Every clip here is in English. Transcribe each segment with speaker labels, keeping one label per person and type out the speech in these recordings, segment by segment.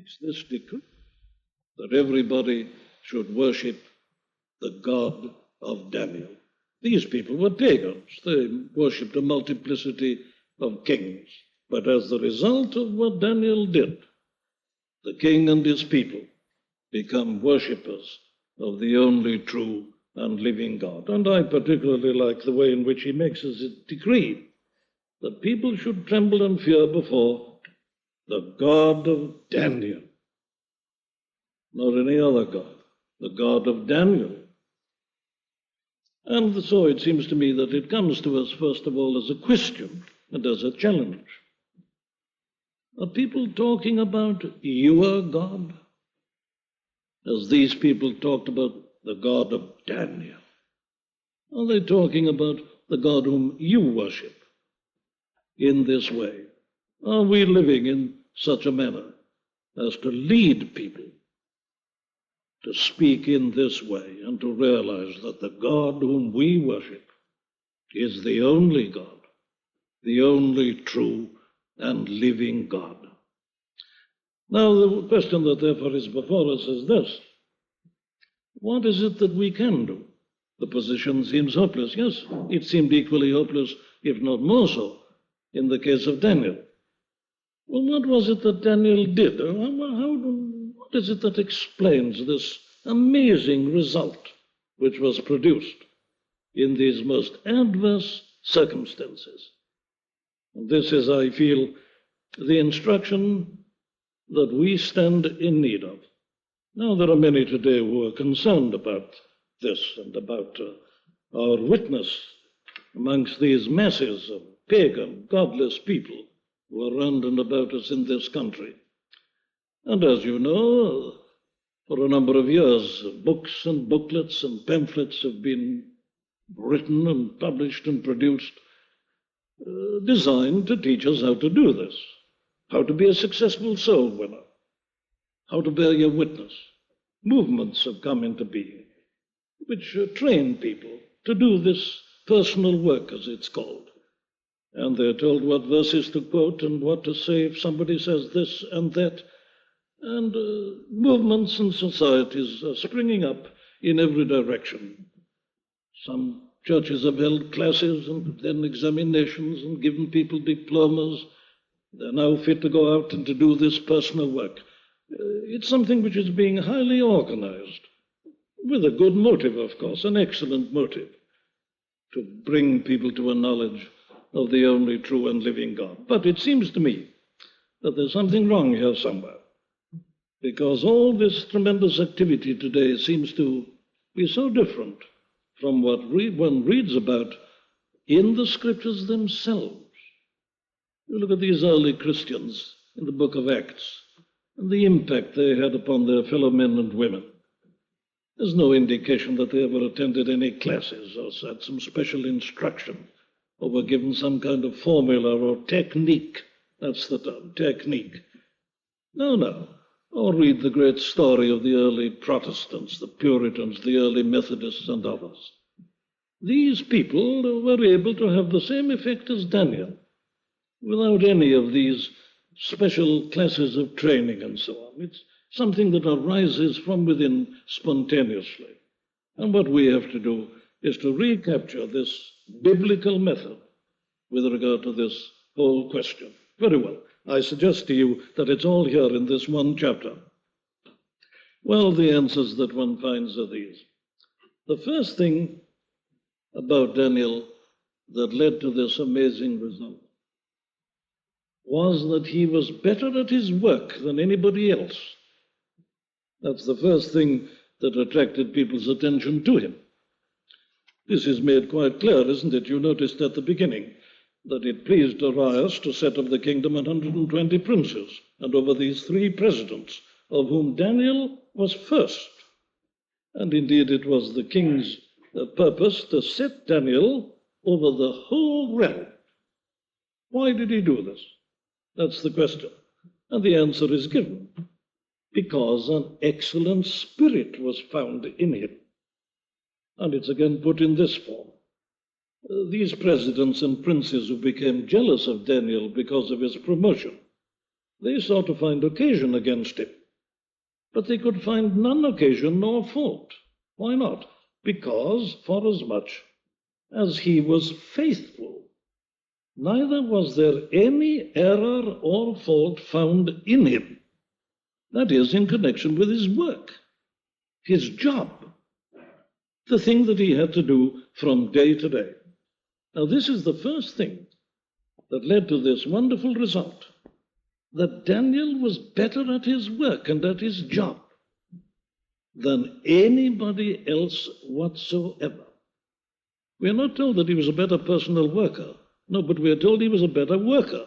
Speaker 1: makes this decree that everybody should worship the God of Daniel. These people were pagans. They worshipped a multiplicity of kings. But as the result of what Daniel did, the king and his people become worshippers of the only true and living God. And I particularly like the way in which he makes his decree that people should tremble and fear before the God of Daniel, not any other God, the God of Daniel. And so it seems to me that it comes to us, first of all, as a question and as a challenge. Are people talking about your God, as these people talked about the God of Daniel? Are they talking about the God whom you worship in this way? Are we living in such a manner as to lead people to speak in this way and to realize that the God whom we worship is the only God, the only true and living God? Now, the question that therefore is before us is this: what is it that we can do? The position seems hopeless. Yes, it seemed equally hopeless, if not more so, in the case of Daniel. Well, what was it that Daniel did? What is it that explains this amazing result which was produced in these most adverse circumstances? And this is, I feel, the instruction that we stand in need of. Now, there are many today who are concerned about this and about our witness amongst these masses of pagan, godless people who are round and about us in this country. And as you know, for a number of years, books and booklets and pamphlets have been written and published and produced, designed to teach us how to do this, how to be a successful soul winner, how to bear your witness. Movements have come into being which train people to do this personal work, as it's called. And they're told what verses to quote and what to say if somebody says this and that. And movements and societies are springing up in every direction. Some churches have held classes and then examinations and given people diplomas. They're now fit to go out and to do this personal work. It's something which is being highly organized, with a good motive, of course, an excellent motive, to bring people to a knowledge of the only true and living God. But it seems to me that there's something wrong here somewhere, because all this tremendous activity today seems to be so different from what one reads about in the scriptures themselves. You look at these early Christians in the book of Acts and the impact they had upon their fellow men and women. There's no indication that they ever attended any classes or had some special instruction or were given some kind of formula or technique. That's the term, technique. No. Or read the great story of the early Protestants, the Puritans, the early Methodists and others. These people were able to have the same effect as Daniel without any of these special classes of training and so on. It's something that arises from within spontaneously. And what we have to do is to recapture this biblical method with regard to this whole question. Very well. I suggest to you that it's all here in this one chapter. Well, the answers that one finds are these. The first thing about Daniel that led to this amazing result was that he was better at his work than anybody else. That's the first thing that attracted people's attention to him. This is made quite clear, isn't it? You noticed at the beginning that it pleased Darius to set of the kingdom 120 princes, and over these 3 presidents, of whom Daniel was first. And indeed it was the king's purpose to set Daniel over the whole realm. Why did he do this? That's the question. And the answer is given. Because an excellent spirit was found in him. And it's again put in this form. These presidents and princes who became jealous of Daniel because of his promotion, They sought to find occasion against him, but they could find none occasion nor fault. Why not? Because, forasmuch as he was faithful, neither was there any error or fault found in him. That is, in connection with his work, his job, the thing that he had to do from day to day. Now, this is the first thing that led to this wonderful result, that Daniel was better at his work and at his job than anybody else whatsoever. We are not told that he was a better personal worker. No, but we are told he was a better worker.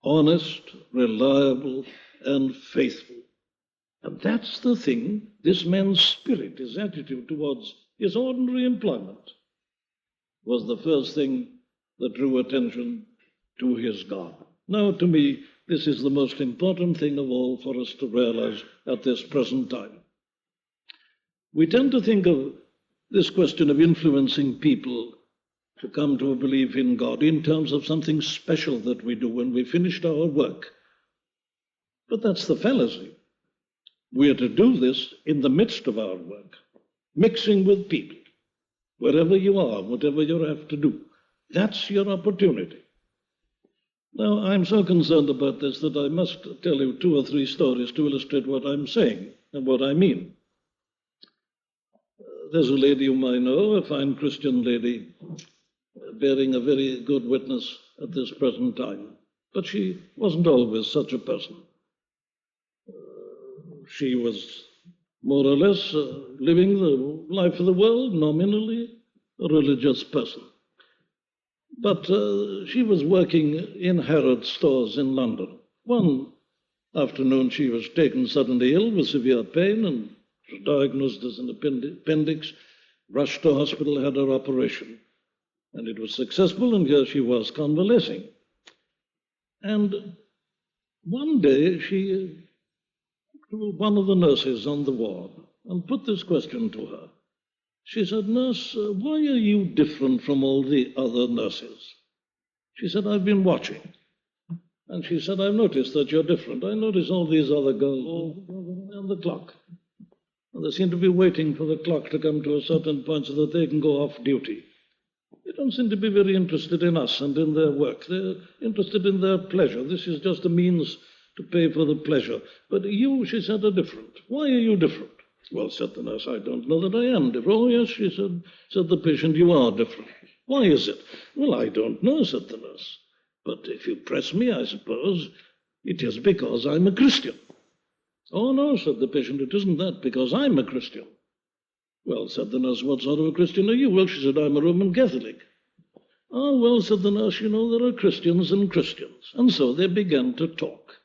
Speaker 1: Honest, reliable, and faithful. And that's the thing, this man's spirit, his attitude towards his ordinary employment, was the first thing that drew attention to his God. Now, to me, this is the most important thing of all for us to realize at this present time. We tend to think of this question of influencing people to come to a belief in God in terms of something special that we do when we finished our work. But that's the fallacy. We are to do this in the midst of our work, mixing with people, wherever you are, whatever you have to do. That's your opportunity. Now, I'm so concerned about this that I must tell you 2 or 3 stories to illustrate what I'm saying and what I mean. There's a lady whom I know, a fine Christian lady, bearing a very good witness at this present time. But she wasn't always such a person. She was more or less living the life of the world, nominally a religious person. But she was working in Harrods stores in London. One afternoon she was taken suddenly ill with severe pain and was diagnosed as an appendix, rushed to hospital, had her operation. And it was successful, and here she was convalescing. And one day she to one of the nurses on the ward and put this question to her. She said, "Nurse, why are you different from all the other nurses?" She said, "I've been watching." And she said, "I've noticed that you're different. I notice all these other girls on the clock. And they seem to be waiting for the clock to come to a certain point so that they can go off duty. They don't seem to be very interested in us and in their work. They're interested in their pleasure. This is just a means to pay for the pleasure. But you," she said, "are different. Why are you different?" "Well," said the nurse, "I don't know that I am different." "Oh, yes," she said the patient, "you are different." "Why is it?" "Well, I don't know," said the nurse. "But if you press me, I suppose it is because I'm a Christian." "Oh, no," said the patient, "it isn't that, because I'm a Christian." "Well," said the nurse, "what sort of a Christian are you?" "Well," she said, "I'm a Roman Catholic." "Oh, well," said the nurse, "you know, there are Christians and Christians." And so they began to talk.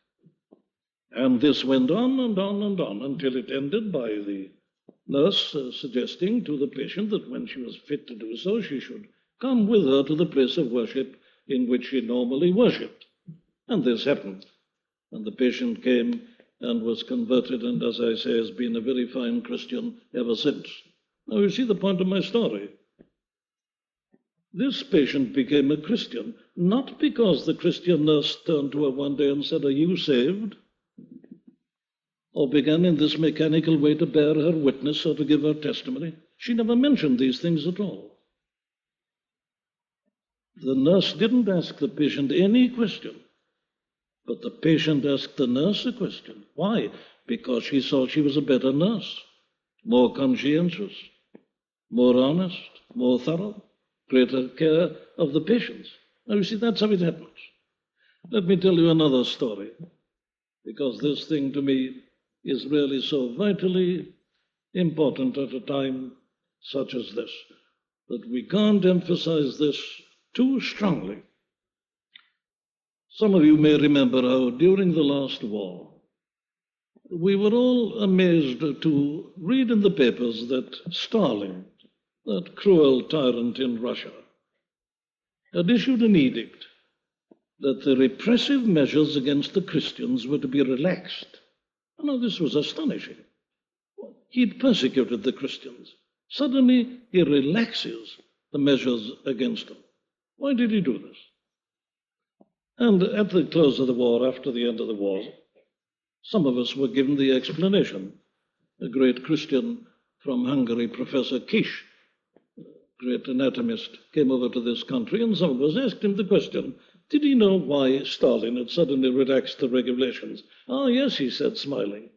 Speaker 1: And this went on and on and on until it ended by the nurse suggesting to the patient that when she was fit to do so, she should come with her to the place of worship in which she normally worshipped. And this happened. And the patient came and was converted, and, as I say, has been a very fine Christian ever since. Now, you see the point of my story. This patient became a Christian, not because the Christian nurse turned to her one day and said, "Are you saved?" or began in this mechanical way to bear her witness or to give her testimony. She never mentioned these things at all. The nurse didn't ask the patient any question, but the patient asked the nurse a question. Why? Because she saw she was a better nurse, more conscientious, more honest, more thorough, greater care of the patients. Now, you see, that's how it happens. Let me tell you another story, because this thing to me is really so vitally important at a time such as this, that we can't emphasize this too strongly. Some of you may remember how during the last war, we were all amazed to read in the papers that Stalin, that cruel tyrant in Russia, had issued an edict that the repressive measures against the Christians were to be relaxed. Now, this was astonishing. He'd persecuted the Christians. Suddenly, he relaxes the measures against them. Why did he do this? And at the close of the war, after the end of the war, some of us were given the explanation. A great Christian from Hungary, Professor Kish, great anatomist, came over to this country, and some of us asked him the question, did he know why Stalin had suddenly relaxed the regulations? "Ah, yes," he said, smiling.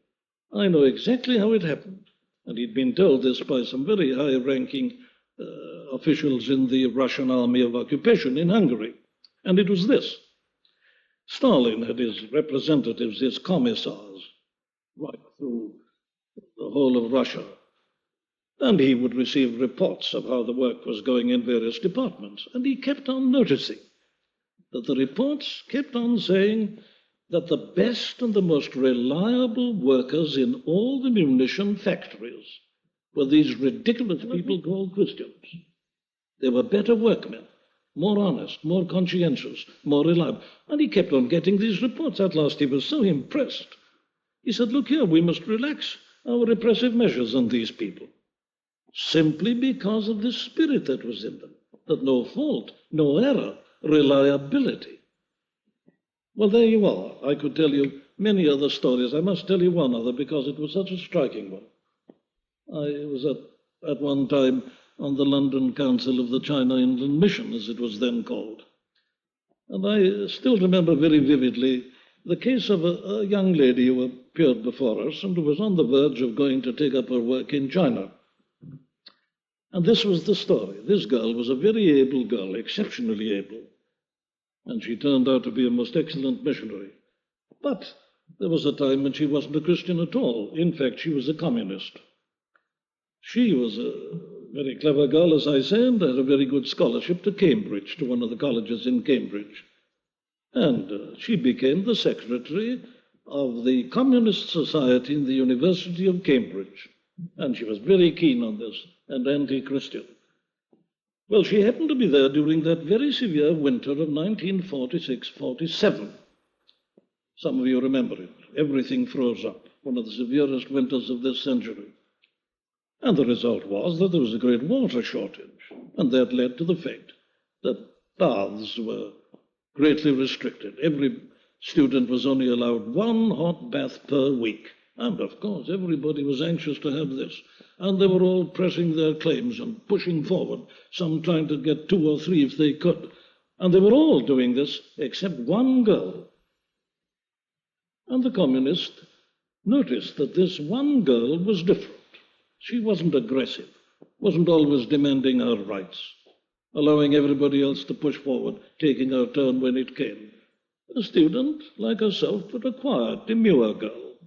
Speaker 1: "I know exactly how it happened." And he'd been told this by some very high-ranking officials in the Russian army of occupation in Hungary. And it was this. Stalin had his representatives, his commissars, right through the whole of Russia. And he would receive reports of how the work was going in various departments. And he kept on noticing that the reports kept on saying that the best and the most reliable workers in all the munition factories were these ridiculous people called Christians. They were better workmen, more honest, more conscientious, more reliable. And he kept on getting these reports. At last he was so impressed. He said, "Look here, we must relax our repressive measures on these people," simply because of this spirit that was in them, that no fault, no error, reliability. Well, there you are. I could tell you many other stories. I must tell you one other because it was such a striking one. I was at one time on the London Council of the China Inland Mission, as it was then called. And I still remember very vividly the case of a young lady who appeared before us and who was on the verge of going to take up her work in China. And this was the story. This girl was a very able girl, exceptionally able. And she turned out to be a most excellent missionary. But there was a time when she wasn't a Christian at all. In fact, she was a communist. She was a very clever girl, as I say, and had a very good scholarship to Cambridge, to one of the colleges in Cambridge. And she became the secretary of the Communist Society in the University of Cambridge. And she was very keen on this and anti-Christian. Well, she happened to be there during that very severe winter of 1946-47. Some of you remember it. Everything froze up, one of the severest winters of this century. And the result was that there was a great water shortage, and that led to the fact that baths were greatly restricted. Every student was only allowed one hot bath per week. And, of course, everybody was anxious to have this. And they were all pressing their claims and pushing forward, some trying to get 2 or 3 if they could. And they were all doing this except one girl. And the communists noticed that this one girl was different. She wasn't aggressive, wasn't always demanding her rights, allowing everybody else to push forward, taking her turn when it came. A student like herself, but a quiet, demure girl.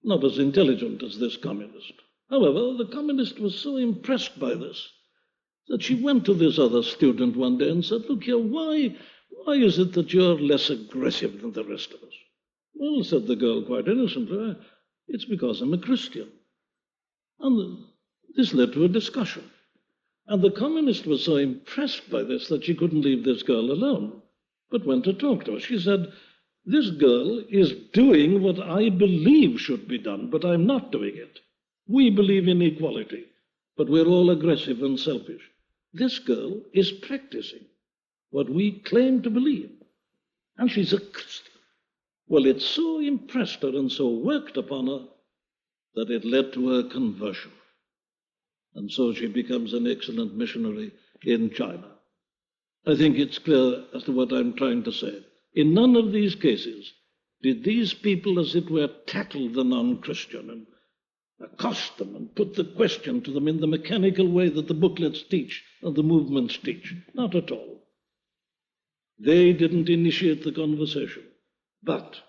Speaker 1: Not as intelligent as this communist. However, the communist was so impressed by this that she went to this other student one day and said, "Look here, why is it that you're less aggressive than the rest of us?" "Well," said the girl quite innocently, "it's because I'm a Christian." And this led to a discussion. And the communist was so impressed by this that she couldn't leave this girl alone, but went to talk to her. She said, "This girl is doing what I believe should be done, but I'm not doing it. We believe in equality, but we're all aggressive and selfish. This girl is practicing what we claim to believe, and she's a Christian." Well, it so impressed her and so worked upon her that it led to her conversion. And so she becomes an excellent missionary in China. I think it's clear as to what I'm trying to say. In none of these cases did these people, as it were, tackle the non-Christian and accost them and put the question to them in the mechanical way that the booklets teach and the movements teach. Not at all. They didn't initiate the conversation. But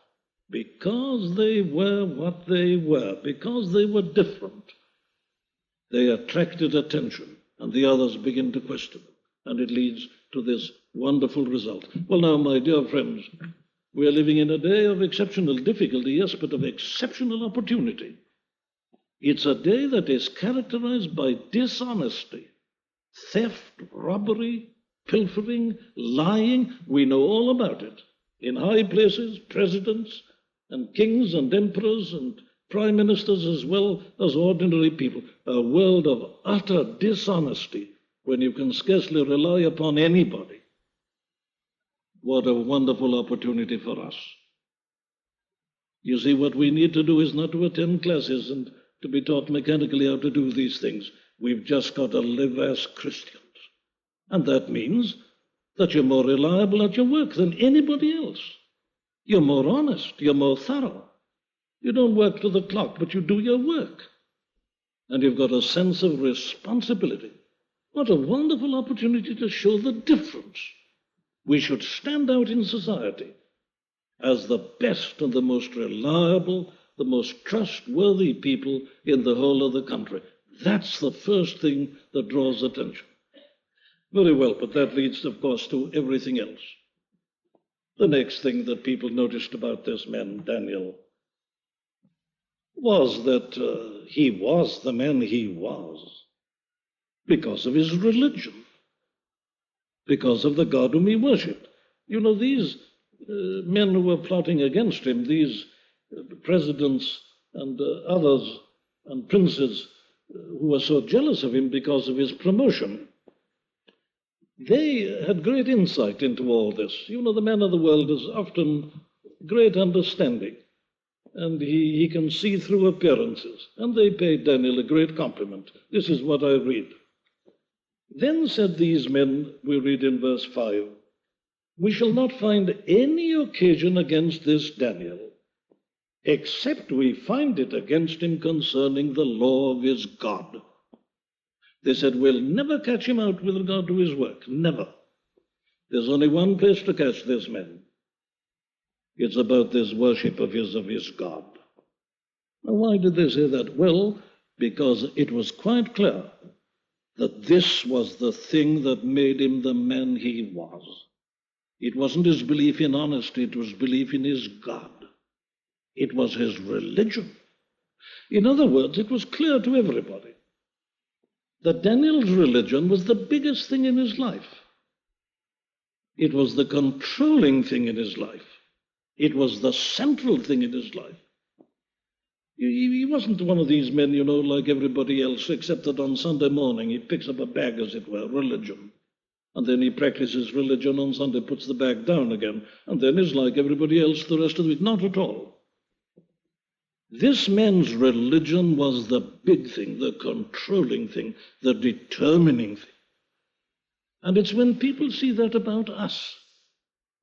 Speaker 1: because they were what they were, because they were different, they attracted attention, and the others begin to question them, and it leads to this wonderful result. Well, now, my dear friends, we are living in a day of exceptional difficulty, yes, but of exceptional opportunity. It's a day that is characterized by dishonesty, theft, robbery, pilfering, lying. We know all about it. In high places, presidents and kings and emperors and prime ministers as well as ordinary people. A world of utter dishonesty when you can scarcely rely upon anybody. What a wonderful opportunity for us. You see, what we need to do is not to attend classes and to be taught mechanically how to do these things. We've just got to live as Christians. And that means that you're more reliable at your work than anybody else. You're more honest. You're more thorough. You don't work to the clock, but you do your work. And you've got a sense of responsibility. What a wonderful opportunity to show the difference. We should stand out in society as the best and the most reliable, the most trustworthy people in the whole of the country. That's the first thing that draws attention. Very well, but that leads, of course, to everything else. The next thing that people noticed about this man, Daniel, was that he was the man he was because of his religion, because of the God whom he worshipped. You know, these men who were plotting against him, these presidents and others and princes who were so jealous of him because of his promotion, they had great insight into all this. You know, the man of the world has often great understanding, and he can see through appearances. And they paid Daniel a great compliment. This is what I read. Then said these men, we read in verse 5, we shall not find any occasion against this Daniel, except we find it against him concerning the law of his God. They said, we'll never catch him out with regard to his work. Never. There's only one place to catch this man. It's about this worship of his God. Now, why did they say that? Well, because it was quite clear that this was the thing that made him the man he was. It wasn't his belief in honesty, it was belief in his God. It was his religion. In other words, it was clear to everybody that Daniel's religion was the biggest thing in his life. It was the controlling thing in his life. It was the central thing in his life. He wasn't one of these men, you know, like everybody else, except that on Sunday morning he picks up a bag, as it were, religion. And then he practices religion on Sunday, puts the bag down again, and then is like everybody else the rest of the week. Not at all. This man's religion was the big thing, the controlling thing, the determining thing. And it's when people see that about us,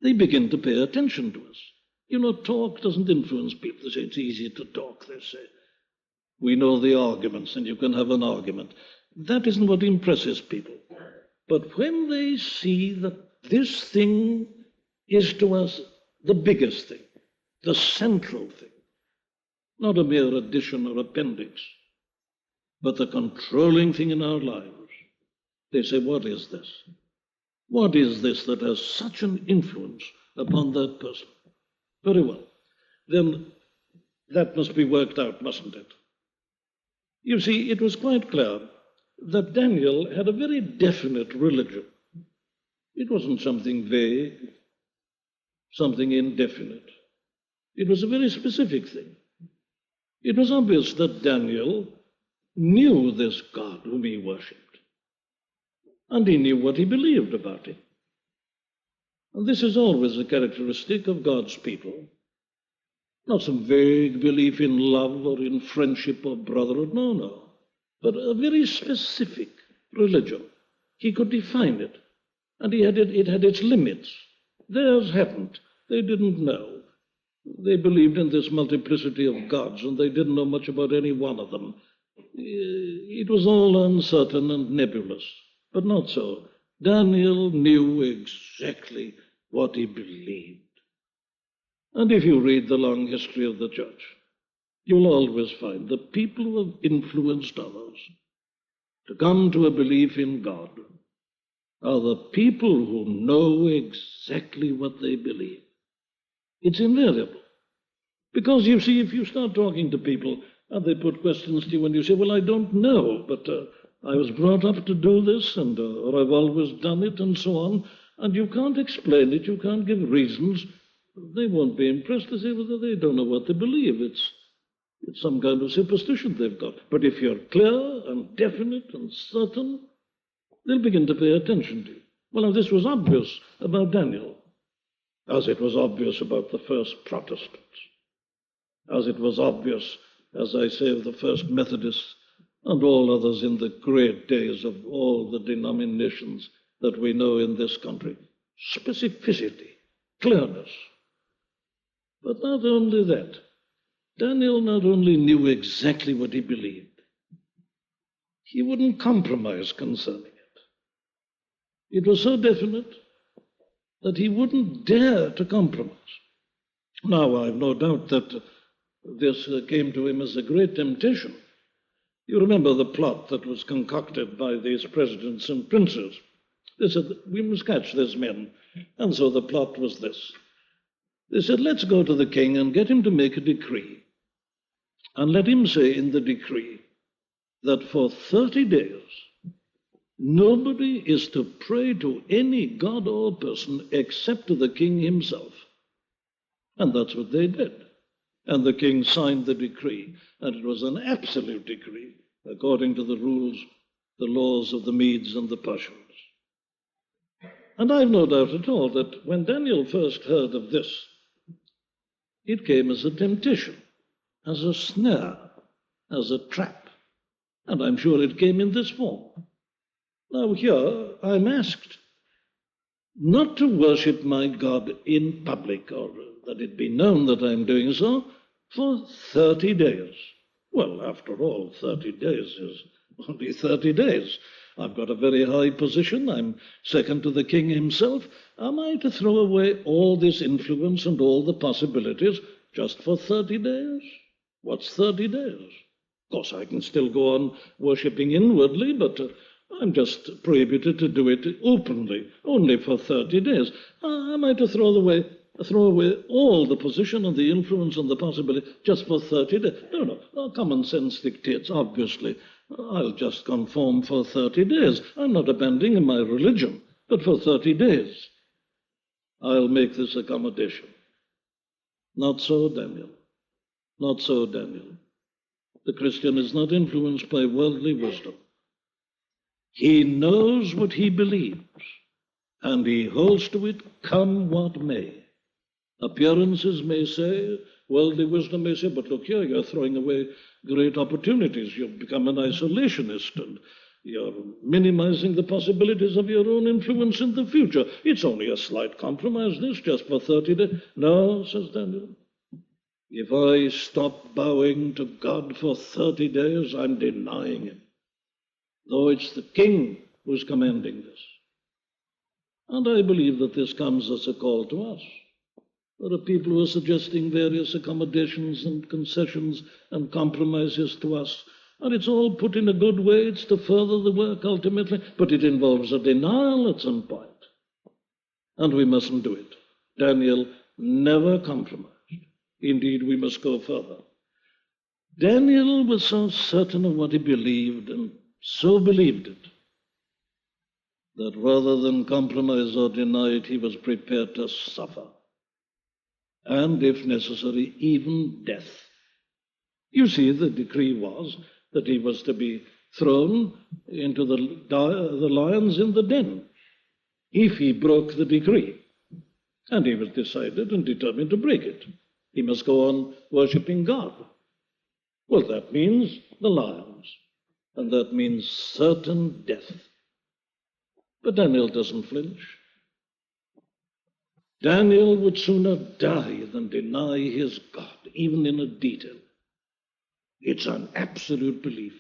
Speaker 1: they begin to pay attention to us. You know, talk doesn't influence people. They say it's easy to talk, they say. We know the arguments, and you can have an argument. That isn't what impresses people. But when they see that this thing is to us the biggest thing, the central thing, not a mere addition or appendix, but the controlling thing in our lives, they say, what is this? What is this that has such an influence upon that person? Very well. Then that must be worked out, mustn't it? You see, it was quite clear that Daniel had a very definite religion. It wasn't something vague, something indefinite. It was a very specific thing. It was obvious that Daniel knew this God whom he worshipped, and he knew what he believed about him. And this is always a characteristic of God's people. Not some vague belief in love or in friendship or brotherhood, no. But a very specific religion. He could define it, and it had its limits. Theirs hadn't. They didn't know. They believed in this multiplicity of gods, and they didn't know much about any one of them. It was all uncertain and nebulous, but not so. Daniel knew exactly what he believed. And if you read the long history of the church, you'll always find the people who have influenced others to come to a belief in God are the people who know exactly what they believe. It's invariable. Because, you see, if you start talking to people and they put questions to you and you say, well, I don't know, but I was brought up to do this, and or I've always done it, and so on, and you can't explain it, you can't give reasons, they won't be impressed. They say, well, they don't know what they believe. It's some kind of superstition they've got. But if you're clear and definite and certain, they'll begin to pay attention to you. Well, now, this was obvious about Daniel. as it was obvious about the first Protestants, as it was obvious, as I say, of the first Methodists and all others in the great days of all the denominations that we know in this country. Specificity, clearness. But not only that, Daniel not only knew exactly what he believed, he wouldn't compromise concerning it. It was so definite that he wouldn't dare to compromise. Now, I've no doubt that this came to him as a great temptation. You remember the plot that was concocted by these presidents and princes. They said, we must catch these men. And so the plot was this. They said, let's go to the king and get him to make a decree. And let him say in the decree that for 30 days, nobody is to pray to any god or person except to the king himself. And that's what they did. And the king signed the decree, and it was an absolute decree, according to the rules, the laws of the Medes and the Persians. And I've no doubt at all that when Daniel first heard of this, it came as a temptation, as a snare, as a trap. And I'm sure it came in this form. Now here I'm asked not to worship my God in public, or that it be known that I'm doing so, for 30 days. Well, after all, 30 days is only 30 days. I've got a very high position. I'm second to the king himself. Am I to throw away all this influence and all the possibilities just for 30 days? What's 30 days? Of course, I can still go on worshipping inwardly, but I'm just prohibited to do it openly, only for 30 days. Am I to throw away all the position and the influence and the possibility just for 30 days? No. Common sense dictates, obviously. I'll just conform for 30 days. I'm not abandoning my religion, but for 30 days, I'll make this accommodation. Not so, Daniel. Not so, Daniel. The Christian is not influenced by worldly wisdom. He knows what he believes, and he holds to it come what may. Appearances may say, worldly wisdom may say, but look here, you're throwing away great opportunities. You've become an isolationist, and you're minimizing the possibilities of your own influence in the future. It's only a slight compromise, this, just for 30 days. No, says Daniel. If I stop bowing to God for 30 days, I'm denying him, though it's the king who's commanding this. And I believe that this comes as a call to us. There are people who are suggesting various accommodations and concessions and compromises to us, and it's all put in a good way. It's to further the work ultimately, but it involves a denial at some point, and we mustn't do it. Daniel never compromised. Indeed, we must go further. Daniel was so certain of what he believed, and so believed it, that rather than compromise or deny it, he was prepared to suffer, and if necessary, even death. You see, the decree was that he was to be thrown into the lions in the den if he broke the decree. And he was decided and determined to break it. He must go on worshipping God. Well, that means the lions, and that means certain death. But Daniel doesn't flinch. Daniel would sooner die than deny his God, even in a detail. It's an absolute belief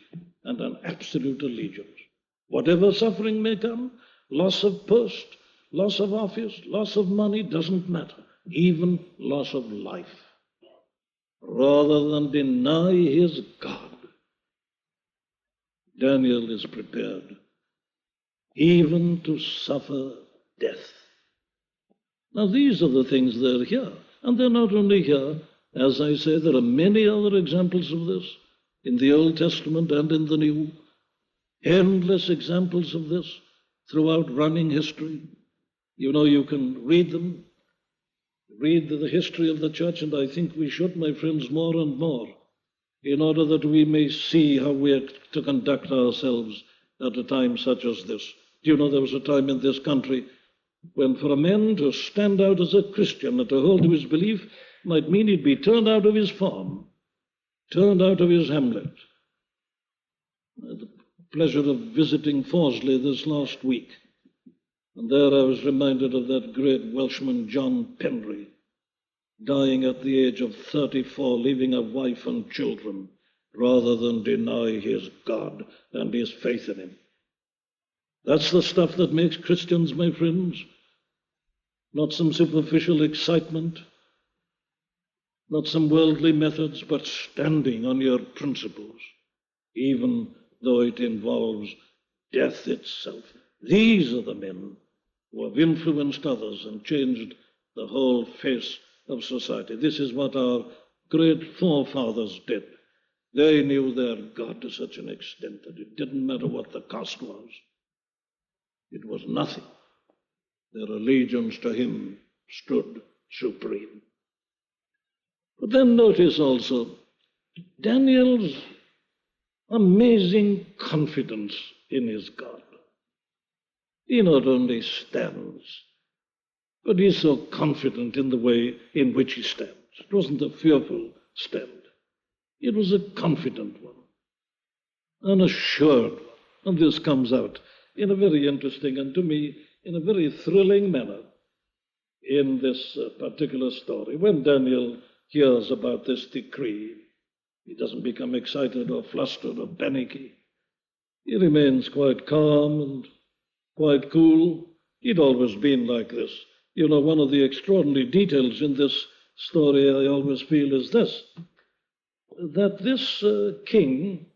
Speaker 1: and an absolute allegiance. Whatever suffering may come, loss of post, loss of office, loss of money, doesn't matter. Even loss of life. Rather than deny his God, Daniel is prepared even to suffer death. Now, these are the things that are here. And they're not only here. As I say, there are many other examples of this in the Old Testament and in the New. Endless examples of this throughout running history. You know, you can read them, read the history of the church, and I think we should, my friends, more and more, in order that we may see how we are to conduct ourselves at a time such as this. Do you know there was a time in this country when for a man to stand out as a Christian and to hold to his belief might mean he'd be turned out of his farm, turned out of his hamlet. I had the pleasure of visiting Forsley this last week, and there I was reminded of that great Welshman John Penry, dying at the age of 34, leaving a wife and children, rather than deny his God and his faith in him. That's the stuff that makes Christians, my friends. Not some superficial excitement, not some worldly methods, but standing on your principles, even though it involves death itself. These are the men who have influenced others and changed the whole face of society. This is what our great forefathers did. They knew their God to such an extent that it didn't matter what the cost was. It was nothing. Their allegiance to him stood supreme. But then notice also Daniel's amazing confidence in his God. He not only stands, but he's so confident in the way in which he stands. It wasn't a fearful stand. It was a confident one, an assured one. And this comes out in a very interesting and, to me, in a very thrilling manner in this particular story. When Daniel hears about this decree, he doesn't become excited or flustered or panicky. He remains quite calm and quite cool. He'd always been like this. You know, one of the extraordinary details in this story, I always feel, is this, that this king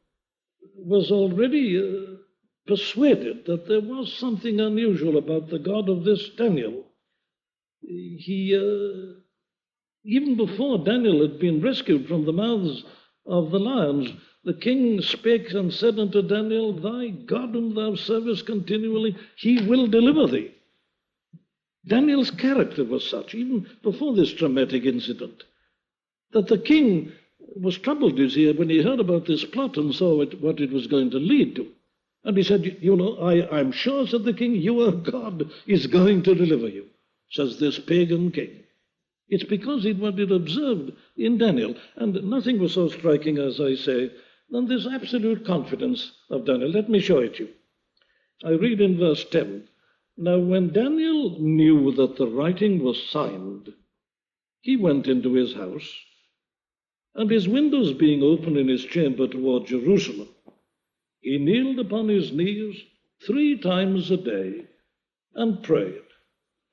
Speaker 1: was already persuaded that there was something unusual about the God of this Daniel. He, even before Daniel had been rescued from the mouths of the lions, the king spake and said unto Daniel, Thy God whom thou servest continually, he will deliver thee. Daniel's character was such, even before this dramatic incident, that the king was troubled, you see, when he heard about this plot and saw what it was going to lead to. And he said, you know, I'm sure, said the king, your God is going to deliver you, says this pagan king. It's because he'd what he'd observed in Daniel. And nothing was so striking, as I say, than this absolute confidence of Daniel. Let me show it to you. I read in verse 10, Now when Daniel knew that the writing was signed, he went into his house, and his windows being open in his chamber toward Jerusalem, he kneeled upon his knees 3 times a day and prayed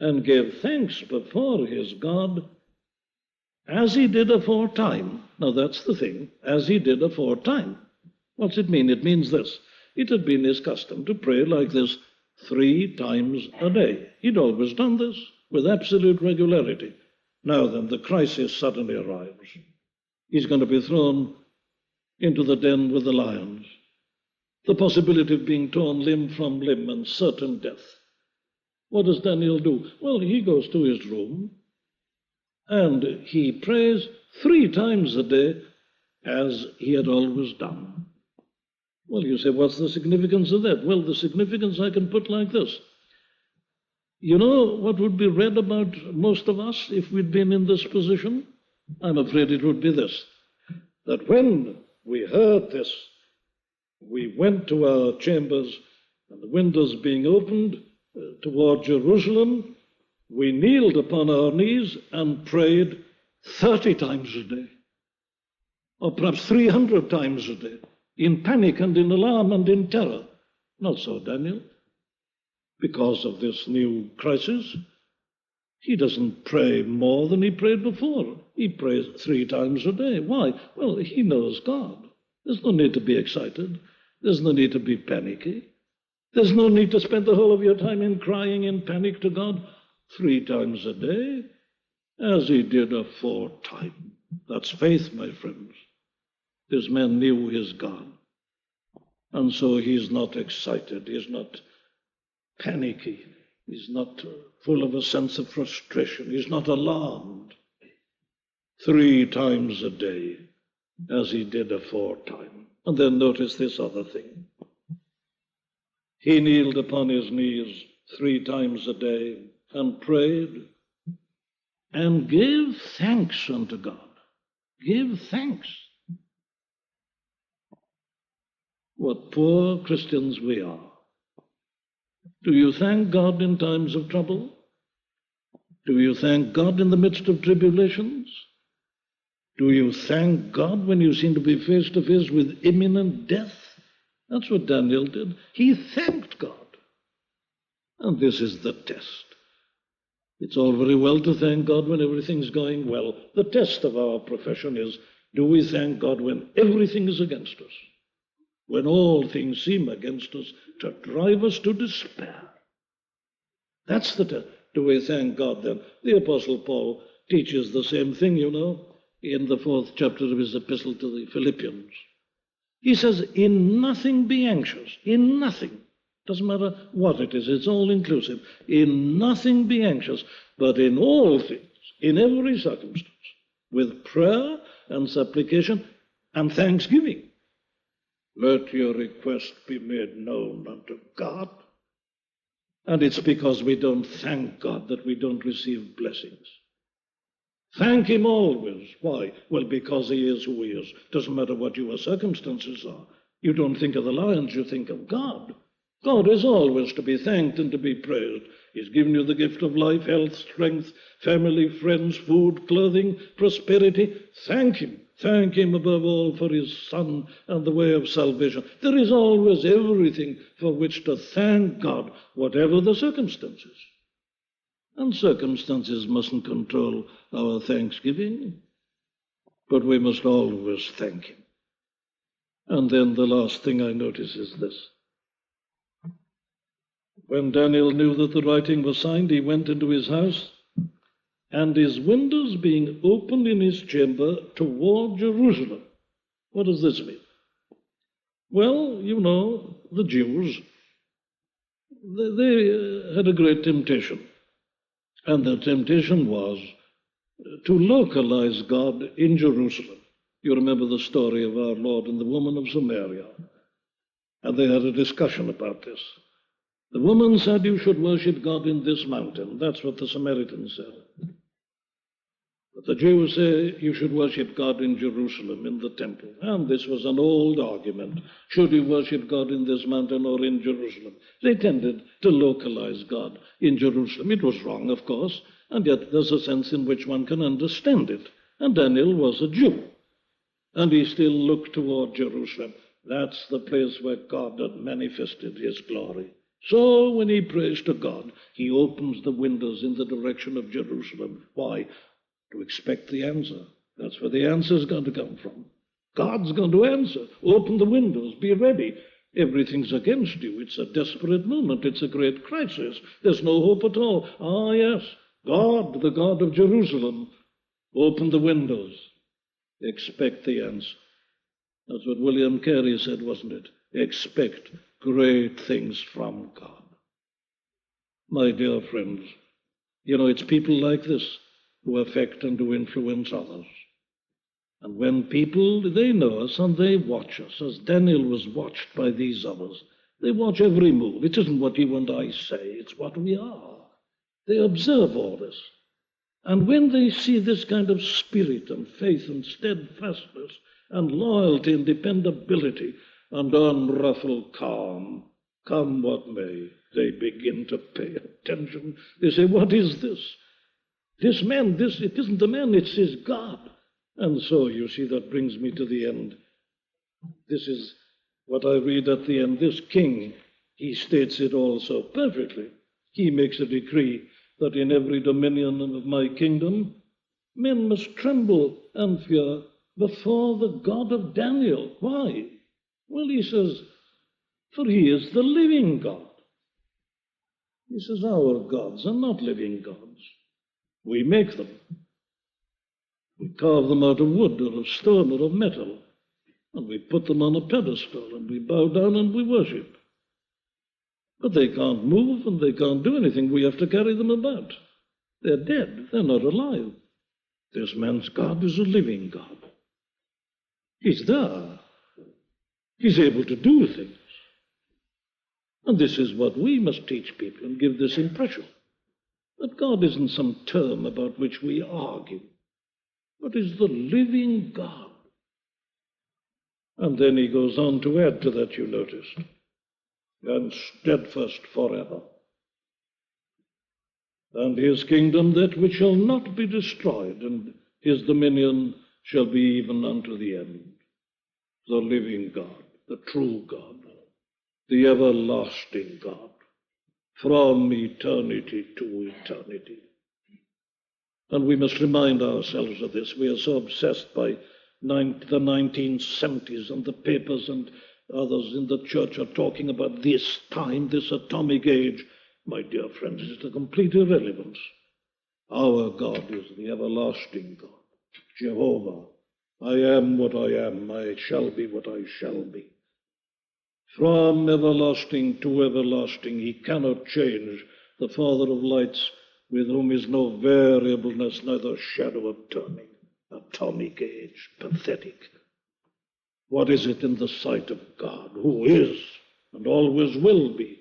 Speaker 1: and gave thanks before his God as he did aforetime. Now that's the thing, as he did aforetime. What's it mean? It means this. It had been his custom to pray like this 3 times a day. He'd always done this with absolute regularity. Now then, the crisis suddenly arrives. He's going to be thrown into the den with the lions. The possibility of being torn limb from limb and certain death. What does Daniel do? Well, he goes to his room and he prays 3 times a day as he had always done. Well, you say, what's the significance of that? Well, the significance I can put like this. You know what would be read about most of us if we'd been in this position? I'm afraid it would be this, that when we heard this, we went to our chambers, and the windows being opened toward Jerusalem, we kneeled upon our knees and prayed 30 times a day, or perhaps 300 times a day, in panic and in alarm and in terror. Not so, Daniel. Because of this new crisis, he doesn't pray more than he prayed before. He prays 3 times a day. Why? Well, he knows God. There's no need to be excited. There's no need to be panicky. There's no need to spend the whole of your time in crying in panic to God 3 times a day, as he did aforetime. That's faith, my friends. This man knew his God. And so he's not excited. He's not panicky. He's not full of a sense of frustration. He's not alarmed. 3 times a day, as he did aforetime. And then notice this other thing. He kneeled upon his knees 3 times a day and prayed and gave thanks unto God. Give thanks. What poor Christians we are. Do you thank God in times of trouble? Do you thank God in the midst of tribulations? Do you thank God when you seem to be face to face with imminent death? That's what Daniel did. He thanked God. And this is the test. It's all very well to thank God when everything's going well. The test of our profession is, do we thank God when everything is against us? When all things seem against us to drive us to despair? That's the test. Do we thank God then? The Apostle Paul teaches the same thing, in the 4th chapter of his epistle to the Philippians. He says, in nothing be anxious. In nothing. Doesn't matter what it is, it's all inclusive. In nothing be anxious, but in all things, in every circumstance, with prayer and supplication and thanksgiving, let your request be made known unto God. And it's because we don't thank God that we don't receive blessings. Thank him always. Why? Well, because he is who he is. Doesn't matter what your circumstances are. You don't think of the lions, you think of God. God is always to be thanked and to be praised. He's given you the gift of life, health, strength, family, friends, food, clothing, prosperity. Thank him. Thank him above all for his Son and the way of salvation. There is always everything for which to thank God, whatever the circumstances. And circumstances mustn't control our thanksgiving, but we must always thank him. And then the last thing I notice is this. When Daniel knew that the writing was signed, he went into his house, and his windows being opened in his chamber toward Jerusalem. What does this mean? Well, the Jews, they had a great temptation. And the temptation was to localize God in Jerusalem. You remember the story of our Lord and the woman of Samaria. And they had a discussion about this. The woman said, you should worship God in this mountain. That's what the Samaritans said. But the Jews say you should worship God in Jerusalem, in the temple. And this was an old argument. Should you worship God in this mountain or in Jerusalem? They tended to localize God in Jerusalem. It was wrong, of course, and yet there's a sense in which one can understand it. And Daniel was a Jew, and he still looked toward Jerusalem. That's the place where God had manifested his glory. So when he prays to God, he opens the windows in the direction of Jerusalem. Why? To expect the answer. That's where the answer is going to come from. God's going to answer. Open the windows. Be ready. Everything's against you. It's a desperate moment. It's a great crisis. There's no hope at all. Ah, yes, God, the God of Jerusalem, open the windows. Expect the answer. That's what William Carey said, wasn't it? Expect great things from God. My dear friends, it's people like this who affect and who influence others. And when people, they know us and they watch us, as Daniel was watched by these others. They watch every move. It isn't what you and I say, it's what we are. They observe all this. And when they see this kind of spirit and faith and steadfastness and loyalty and dependability and unruffled calm, come what may, they begin to pay attention. They say, what is this? This man, it isn't the man, it's his God. And so, you see, that brings me to the end. This is what I read at the end. This king, he states it all so perfectly. He makes a decree that in every dominion of my kingdom, men must tremble and fear before the God of Daniel. Why? Well, he says, for he is the living God. He says, our gods are not living gods. We make them. We carve them out of wood or of stone or of metal, and we put them on a pedestal, and we bow down and we worship. But they can't move and they can't do anything. We have to carry them about. They're dead. They're not alive. This man's God is a living God. He's there. He's able to do things. And this is what we must teach people and give this impression. That God isn't some term about which we argue, but is the living God. And then he goes on to add to that, you noticed, and steadfast forever. And his kingdom that which shall not be destroyed, and his dominion shall be even unto the end. The living God, the true God, the everlasting God, from eternity to eternity. And we must remind ourselves of this. We are so obsessed by the 1970s, and the papers and others in the church are talking about this time, this atomic age. My dear friends, it's a complete irrelevance. Our God is the everlasting God, Jehovah. I am what I am, I shall be what I shall be. From everlasting to everlasting, he cannot change, the Father of lights, with whom is no variableness, neither shadow of turning. Atomic age, pathetic. What is it in the sight of God, who is and always will be,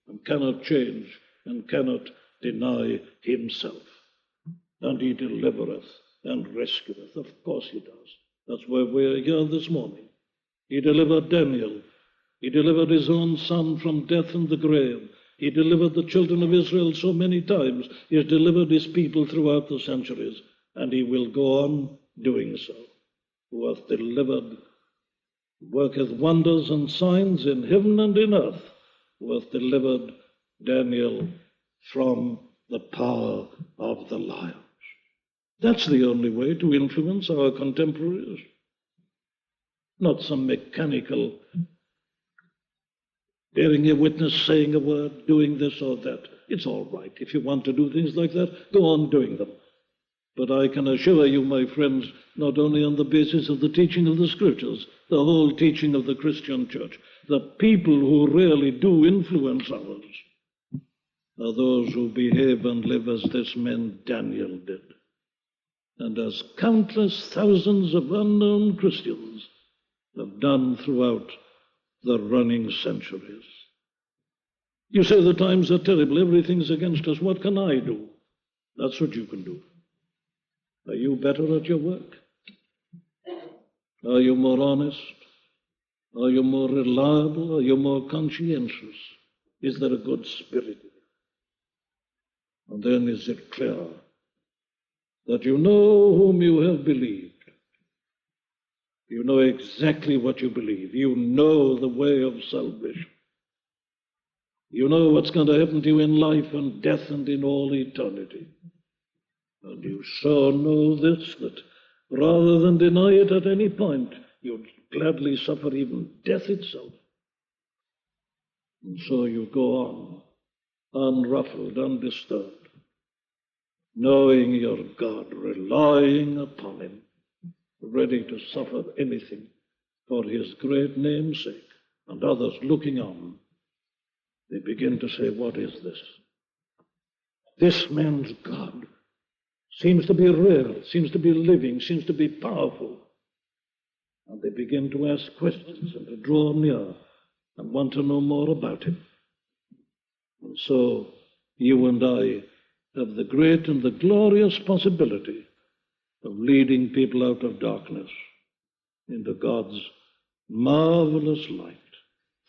Speaker 1: and cannot change and cannot deny himself? And he delivereth and rescueth. Of course he does. That's why we're here this morning. He delivered Daniel. He delivered his own son from death and the grave. He delivered the children of Israel so many times. He has delivered his people throughout the centuries, and he will go on doing so. Who hath delivered, worketh wonders and signs in heaven and in earth, who hath delivered Daniel from the power of the lions. That's the only way to influence our contemporaries. Not some mechanical bearing a witness, saying a word, doing this or that. It's all right. If you want to do things like that, go on doing them. But I can assure you, my friends, not only on the basis of the teaching of the Scriptures, the whole teaching of the Christian church, the people who really do influence others are those who behave and live as this man Daniel did, and as countless thousands of unknown Christians have done throughout the running centuries. You say the times are terrible, everything's against us. What can I do? That's what you can do. Are you better at your work? Are you more honest? Are you more reliable? Are you more conscientious? Is there a good spirit? And then is it clear that you know whom you have believed? You know exactly what you believe. You know the way of salvation. You know what's going to happen to you in life and death and in all eternity. And you so know this that rather than deny it at any point, you'd gladly suffer even death itself. And so you go on, unruffled, undisturbed, knowing your God, relying upon him, ready to suffer anything for his great name's sake. And others looking on, they begin to say, what is this? This man's God seems to be real, seems to be living, seems to be powerful. And they begin to ask questions and to draw near and want to know more about him. And so you and I have the great and the glorious possibility of leading people out of darkness into God's marvelous light,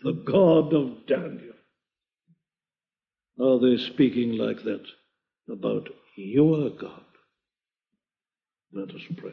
Speaker 1: the God of Daniel. Are they speaking like that about your God? Let us pray.